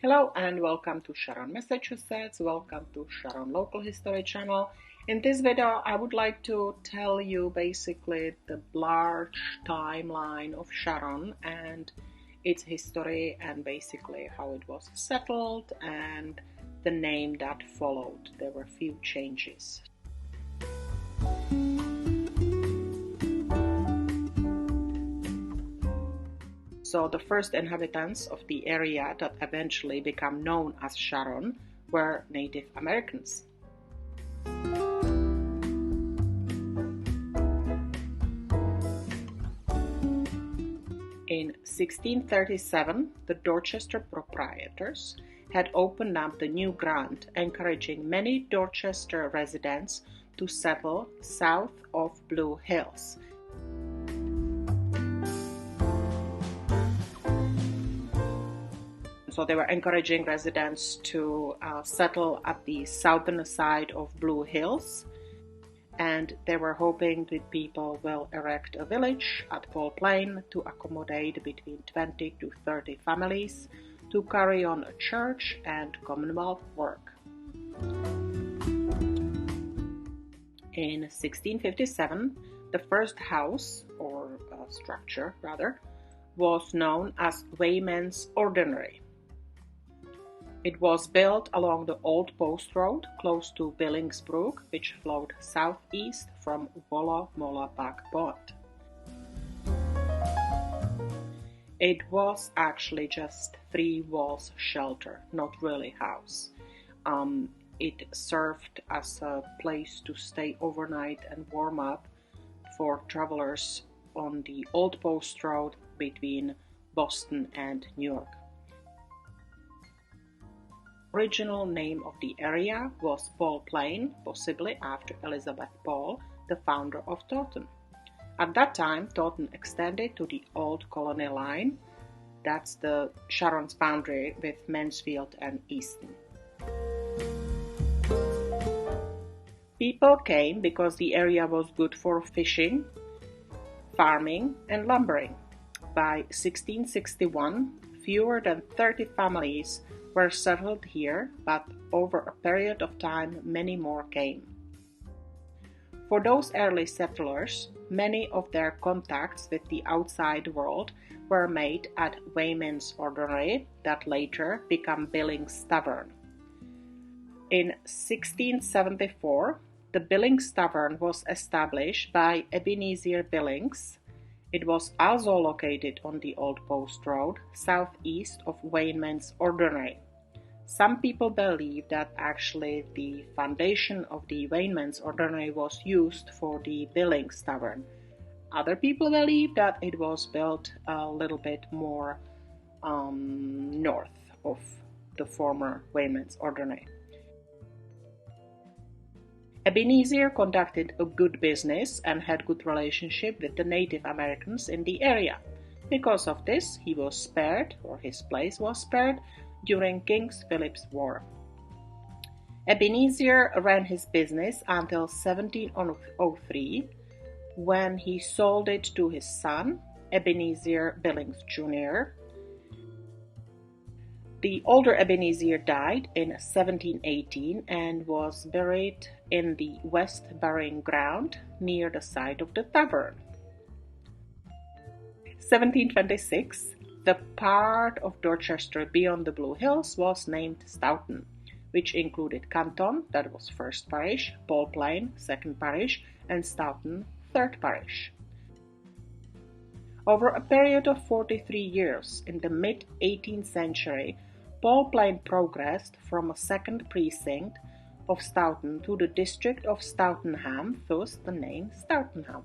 Hello and welcome to Sharon Massachusetts. Welcome to Sharon Local History Channel. In this video, I would like to tell you basically the large timeline of Sharon and its history and basically how it was settled and the name that followed. There were few changes. So the first inhabitants of the area that eventually became known as Sharon were Native Americans. In 1637, the Dorchester proprietors had opened up the new grant, encouraging many Dorchester residents to settle south of Blue Hills. So they were encouraging residents to settle at the southern side of Blue Hills, and they were hoping that people will erect a village at Paul Plain to accommodate between 20 to 30 families to carry on a church and commonwealth work. In 1657, the first house, or structure rather, was known as Wayman's Ordinary. It was built along the Old Post Road close to Billings Brook, which flowed southeast from Walla Molla Back Pond. It was actually just 3 walls shelter, not really house. It served as a place to stay overnight and warm up for travelers on the Old Post Road between Boston and New York. The original name of the area was Paul Plain, possibly after Elizabeth Paul, the founder of Taunton. At that time, Taunton extended to the old colony line. That's the Sharon's boundary with Mansfield and Easton. People came because the area was good for fishing, farming, and lumbering. By 1661, fewer than 30 families were settled here, but over a period of time, many more came. For those early settlers, many of their contacts with the outside world were made at Wayman's Ordinary, that later became Billings Tavern. In 1674, the Billings Tavern was established by Ebenezer Billings. It was also located on the Old Post Road, southeast of Wayman's Ordinary. Some people believe that actually the foundation of the Wayman's Ordinary was used for the Billings Tavern. Other people believe that it was built a little bit more north of the former Wayman's Ordinary. Ebenezer conducted a good business and had good relationship with the Native Americans in the area. Because of this, he was spared, or his place was spared, during King Philip's War. Ebenezer ran his business until 1703, when he sold it to his son, Ebenezer Billings Jr. The older Ebenezer died in 1718 and was buried in the West Burying Ground near the site of the tavern. 1726, the part of Dorchester beyond the Blue Hills was named Stoughton, which included Canton, that was first parish, Paul Plain, second parish, and Stoughton, third parish. Over a period of 43 years, in the mid-18th century, Paul Plain progressed from a second precinct of Stoughton to the district of Stoughtonham, thus the name Stoughtonham.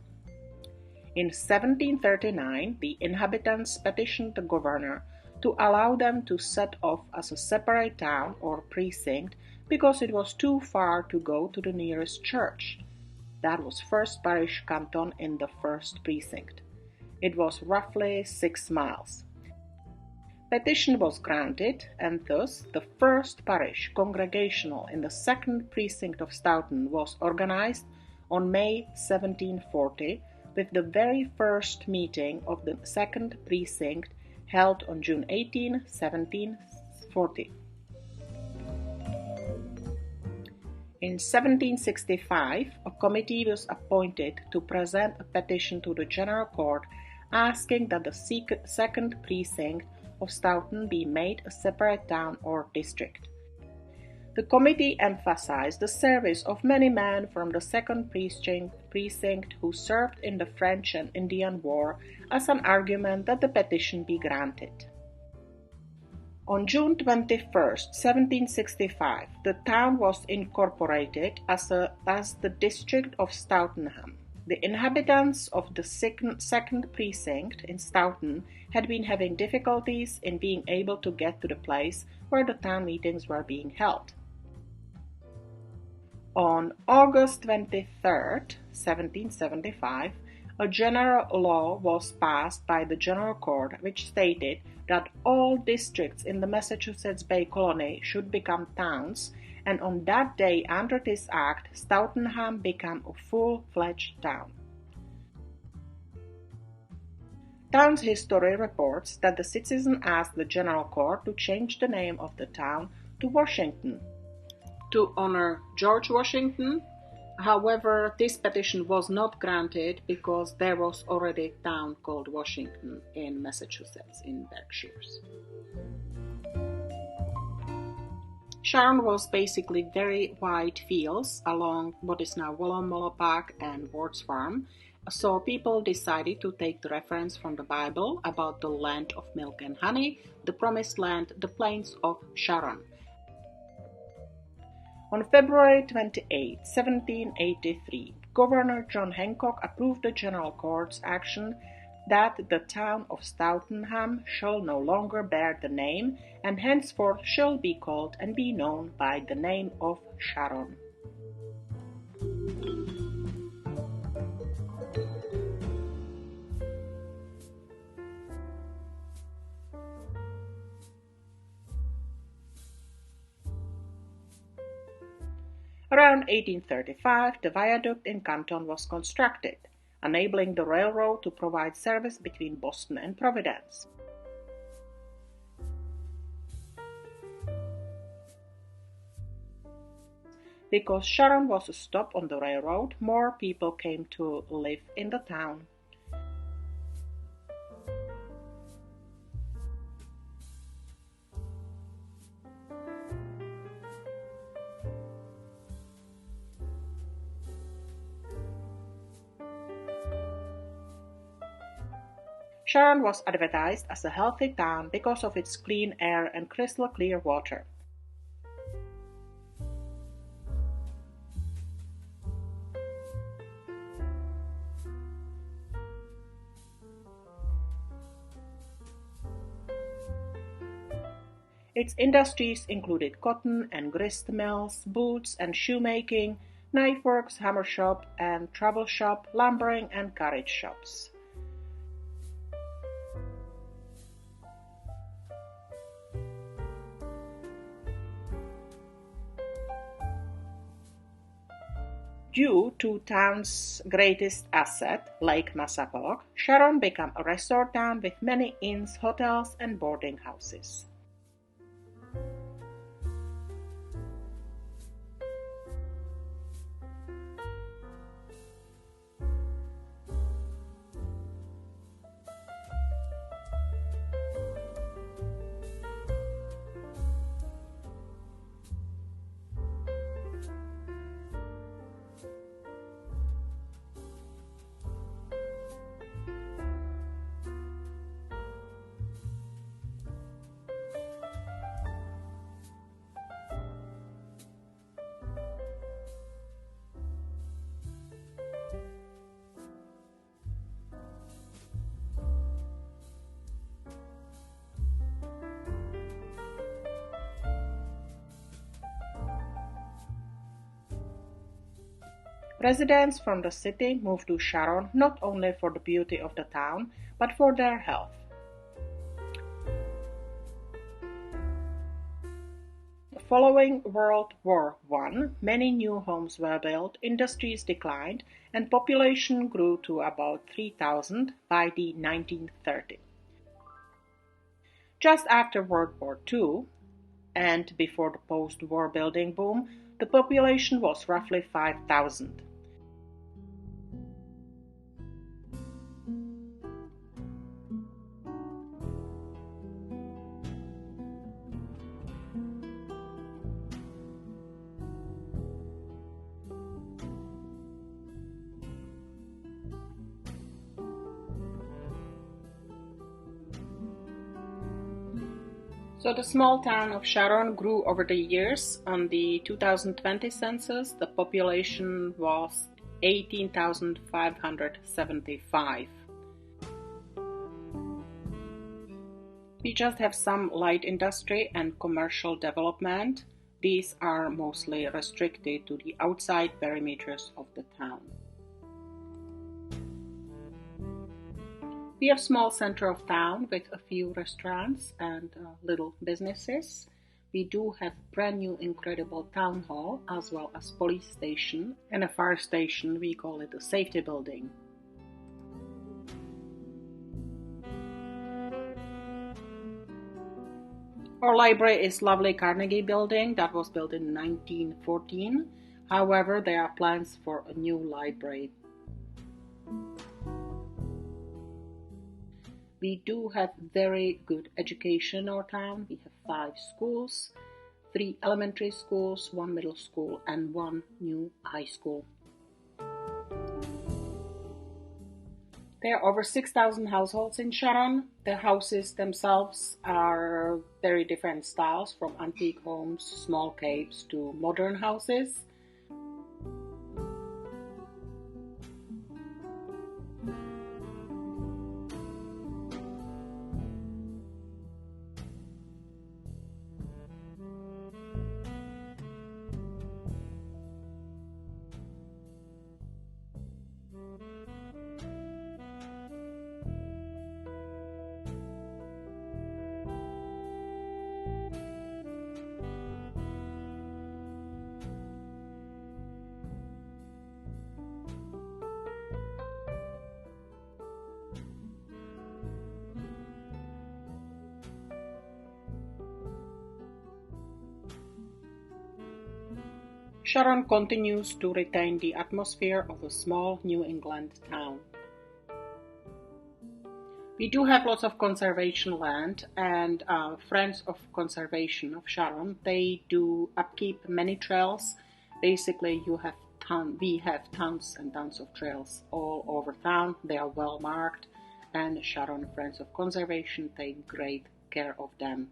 In 1739, the inhabitants petitioned the governor to allow them to set off as a separate town or precinct because it was too far to go to the nearest church. That was First Parish Canton in the first precinct. It was roughly 6 miles. Petition was granted, and thus the first parish congregational in the second precinct of Stoughton was organized on May 1740, with the very first meeting of the second precinct held on June 18, 1740. In 1765, a committee was appointed to present a petition to the General Court asking that the second precinct of Stoughton be made a separate town or district. The committee emphasized the service of many men from the second precinct who served in the French and Indian War as an argument that the petition be granted. On June 21, 1765, the town was incorporated as the district of Stoughtonham. The inhabitants of the second precinct in Stoughton had been having difficulties in being able to get to the place where the town meetings were being held. On August 23, 1775, a general law was passed by the General Court which stated that all districts in the Massachusetts Bay Colony should become towns, and on that day under this act, Stoughtonham became a full-fledged town. Town's history reports that the citizen asked the General Court to change the name of the town to Washington, to honor George Washington. However, this petition was not granted because there was already a town called Washington in Massachusetts, in Berkshires. Sharon was basically very wide fields along what is now Wallowa Park and Ward's Farm, so people decided to take the reference from the Bible about the land of milk and honey, the promised land, the plains of Sharon. On February 28, 1783, Governor John Hancock approved the General Court's action that the town of Stoughtonham shall no longer bear the name, and henceforth shall be called and be known by the name of Sharon. Around 1835, the viaduct in Canton was constructed, enabling the railroad to provide service between Boston and Providence. Because Sharon was a stop on the railroad, more people came to live in the town. Sharon was advertised as a healthy town because of its clean air and crystal clear water. Its industries included cotton and grist mills, boots and shoemaking, knife works, hammer shop and travel shop, lumbering and carriage shops. Due to town's greatest asset, Lake Massapequa, Sharon became a resort town with many inns, hotels, and boarding houses. Residents from the city moved to Sharon not only for the beauty of the town, but for their health. Following World War I, many new homes were built, industries declined, and population grew to about 3,000 by the 1930s. Just after World War II, and before the post-war building boom, the population was roughly 5,000. So the small town of Sharon grew over the years. On the 2020 census, the population was 18,575. We just have some light industry and commercial development. These are mostly restricted to the outside perimeters of the town. We have small center of town with a few restaurants and little businesses. We do have brand new incredible town hall as well as police station and a fire station. We call it a safety building. Our library is lovely Carnegie building that was built in 1914. However, there are plans for a new library. We do have very good education in our town. We have 5 schools, 3 elementary schools, 1 middle school, and 1 new high school. There are over 6,000 households in Sharon. The houses themselves are very different styles, from antique homes, small caves, to modern houses. Sharon continues to retain the atmosphere of a small New England town. We do have lots of conservation land, and Friends of Conservation of Sharon, they do upkeep many trails. Basically, we have tons and tons of trails all over town. They are well marked, and Sharon Friends of Conservation take great care of them.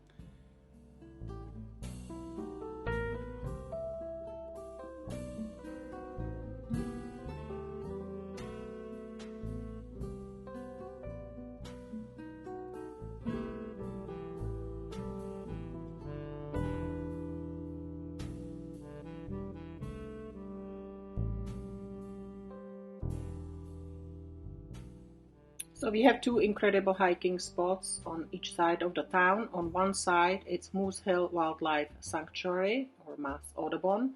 So we have 2 incredible hiking spots on each side of the town. On one side, it's Moose Hill Wildlife Sanctuary, or Mas Audubon,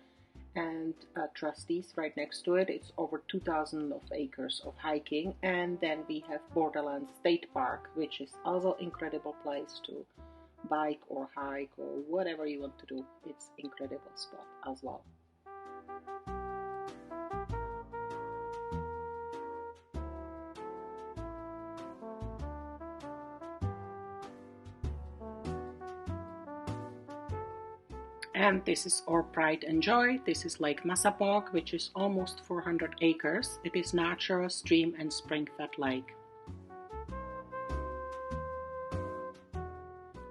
and Trustees right next to it. It's over 2,000 acres of hiking. And then we have Borderlands State Park, which is also an incredible place to bike or hike or whatever you want to do. It's an incredible spot as well. And this is our pride and joy. This is Lake Massachusetts, which is almost 400 acres. It is natural stream and spring-fed lake.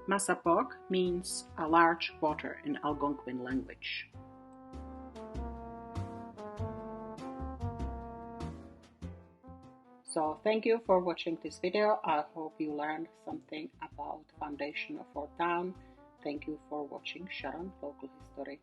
Massachusetts means a large water in Algonquin language. So thank you for watching this video. I hope you learned something about the foundation of our town. Thank you for watching Sharon Local History.